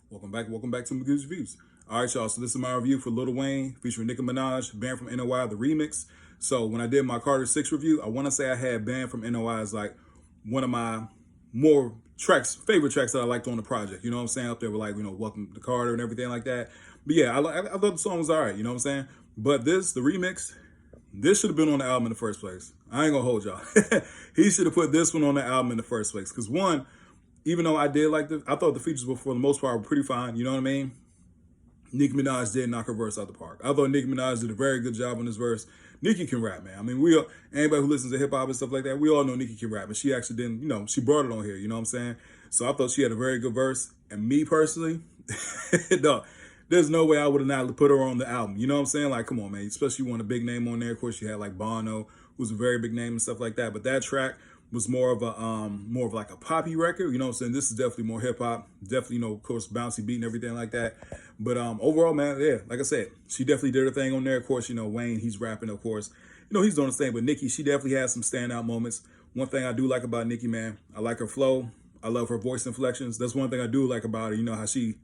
Welcome back to my Goose Reviews. All right, y'all. So this is my review for Lil Wayne featuring Nicki Minaj, Banned from NOI, the remix. So when I did my Carter 6 review, I want to say I had Banned from NOI as like one of my more favorite tracks that I liked on the project. You know what I'm saying? Up there with like, Welcome to Carter and everything like that. But yeah, I thought the song was all right. You know what I'm saying? But the remix, this should have been on the album in the first place. I ain't gonna hold y'all. He should have put this one on the album in the first place. Because one, even though I did like I thought the features were for the most part were pretty fine. You know what I mean? Nicki Minaj did knock her verse out the park. I thought Nicki Minaj did a very good job on this verse. Nicki can rap, man. I mean, anybody who listens to hip hop and stuff like that, we all know Nicki can rap. And she actually didn't, she brought it on here. You know what I'm saying? So I thought she had a very good verse. And me personally, no, there's no way I would have not put her on the album. You know what I'm saying? Like, come on, man. Especially you want a big name on there. Of course, you had like Bono, who's a very big name and stuff like that. But that track was more of like a poppy record. You know what I'm saying? This is definitely more hip hop. Definitely, of course, bouncy beat and everything like that. But overall, man, yeah, like I said, she definitely did her thing on there. Of course, Wayne, he's rapping, of course. He's doing the same. But Nicki, she definitely has some standout moments. One thing I do like about Nicki, man, I like her flow. I love her voice inflections. That's one thing I do like about her. You know how she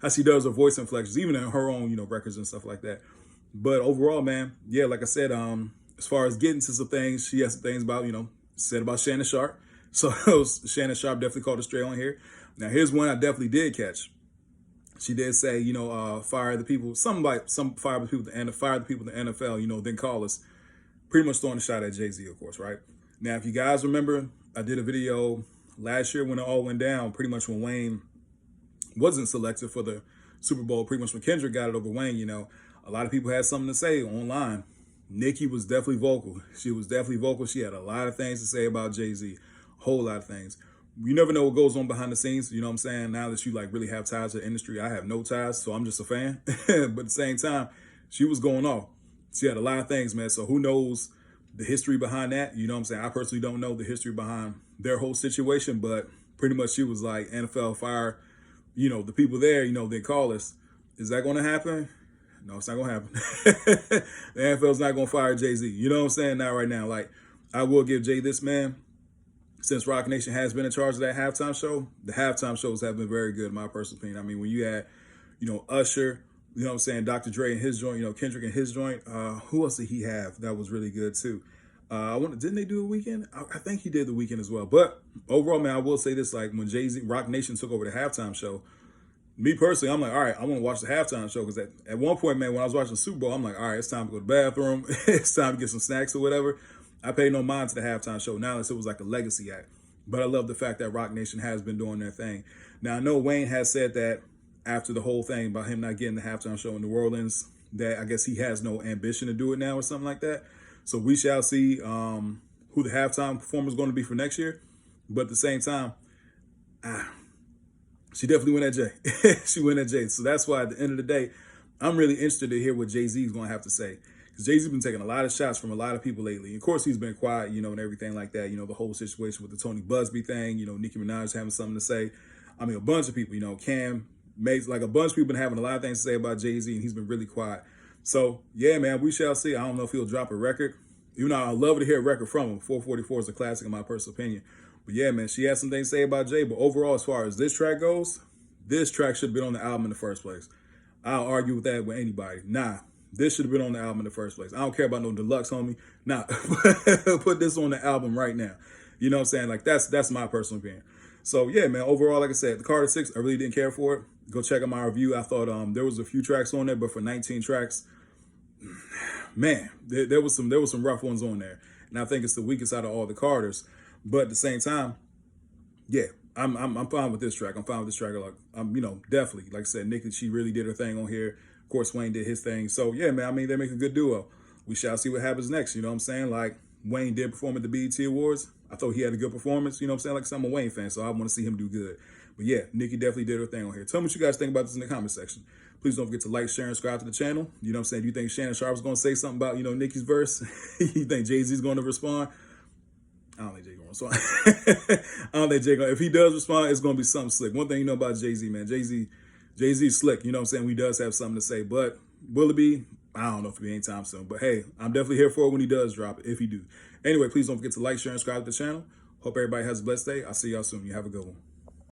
how she does her voice inflections, even in her own, records and stuff like that. But overall, man, yeah, like I said, as far as getting to some things, she has some things about, said about Shannon Sharp. So Shannon Sharp definitely called her straight on here. Now here's one I definitely did catch. She did say, fire the people, fire the people and fire the people in the NFL, then call us. Pretty much throwing a shot at Jay-Z, of course, right? Now, if you guys remember, I did a video last year when it all went down, pretty much when Wayne wasn't selected for the Super Bowl, pretty much when Kendrick got it over Wayne, a lot of people had something to say online. Nicki was definitely vocal. She was definitely vocal. She had a lot of things to say about Jay-Z, a whole lot of things. You never know what goes on behind the scenes, you know what I'm saying? Now that you like really have ties to the industry, I have no ties, so I'm just a fan. But at the same time, she was going off. She had a lot of things, man. So who knows the history behind that? You know what I'm saying? I personally don't know the history behind their whole situation, but pretty much she was like, NFL fire, the people there, they call us. Is that going to happen? No, it's not going to happen. The NFL's not going to fire Jay-Z. You know what I'm saying? Not right now. Like, I will give Jay this, man. Since Roc Nation has been in charge of that halftime show, the halftime shows have been very good, in my personal opinion. I mean, when you had, Usher, you know what I'm saying, Dr. Dre and his joint, Kendrick and his joint, who else did he have that was really good too? Didn't they do a weekend? I think he did the weekend as well. But overall, man, I will say this, like when Jay-Z, Roc Nation took over the halftime show, me personally, I'm like, all right, I want to watch the halftime show because at one point, man, when I was watching the Super Bowl, I'm like, all right, it's time to go to the bathroom. It's time to get some snacks or whatever. I paid no mind to the halftime show now unless it was like a legacy act. But I love the fact that Roc Nation has been doing their thing. Now, I know Wayne has said that after the whole thing about him not getting the halftime show in New Orleans, that I guess he has no ambition to do it now or something like that. So we shall see who the halftime performer is going to be for next year. But at the same time, she definitely went at Jay. She went at Jay. So that's why at the end of the day, I'm really interested to hear what Jay-Z is going to have to say. Because Jay-Z's been taking a lot of shots from a lot of people lately. Of course, he's been quiet, and everything like that. The whole situation with the Tony Busby thing, Nicki Minaj having something to say. I mean, a bunch of people, Cam, Mace, like a bunch of people been having a lot of things to say about Jay-Z, and he's been really quiet. So, yeah, man, we shall see. I don't know if he'll drop a record. Even though I'd love to hear a record from him. 444 is a classic in my personal opinion. But yeah, man, she has some things to say about Jay. But overall, as far as this track goes, this track should have been on the album in the first place. I'll argue with that with anybody. Nah, this should have been on the album in the first place. I don't care about no deluxe, homie. Nah, put this on the album right now. You know what I'm saying? Like, that's my personal opinion. So, yeah, man, overall, like I said, the Carter 6, I really didn't care for it. Go check out my review. I thought there was a few tracks on there, but for 19 tracks, man, there was some rough ones on there. And I think it's the weakest out of all the Carters. But at the same time, yeah, I'm fine with this track. I'm fine with this track. Like, definitely, like I said, Nicki, she really did her thing on here. Of course, Wayne did his thing. So, yeah, man, I mean, they make a good duo. We shall see what happens next. You know what I'm saying? Like, Wayne did perform at the BET Awards. I thought he had a good performance. You know what I'm saying? Like, I'm a Wayne fan, so I want to see him do good. But, yeah, Nicki definitely did her thing on here. Tell me what you guys think about this in the comment section. Please don't forget to like, share, and subscribe to the channel. You know what I'm saying? Do you think Shannon Sharp is going to say something about, Nicki's verse? You think Jay-Z's going to respond? I don't think Jay gonna respond. I don't think Jay gonna. If he does respond, it's gonna be something slick. One thing you know about Jay-Z, man, Jay-Z's slick. You know what I'm saying? He does have something to say, but will it be? I don't know if it'll be anytime soon. But hey, I'm definitely here for it when he does drop it, if he do. Anyway, please don't forget to like, share, and subscribe to the channel. Hope everybody has a blessed day. I'll see y'all soon. You have a good one.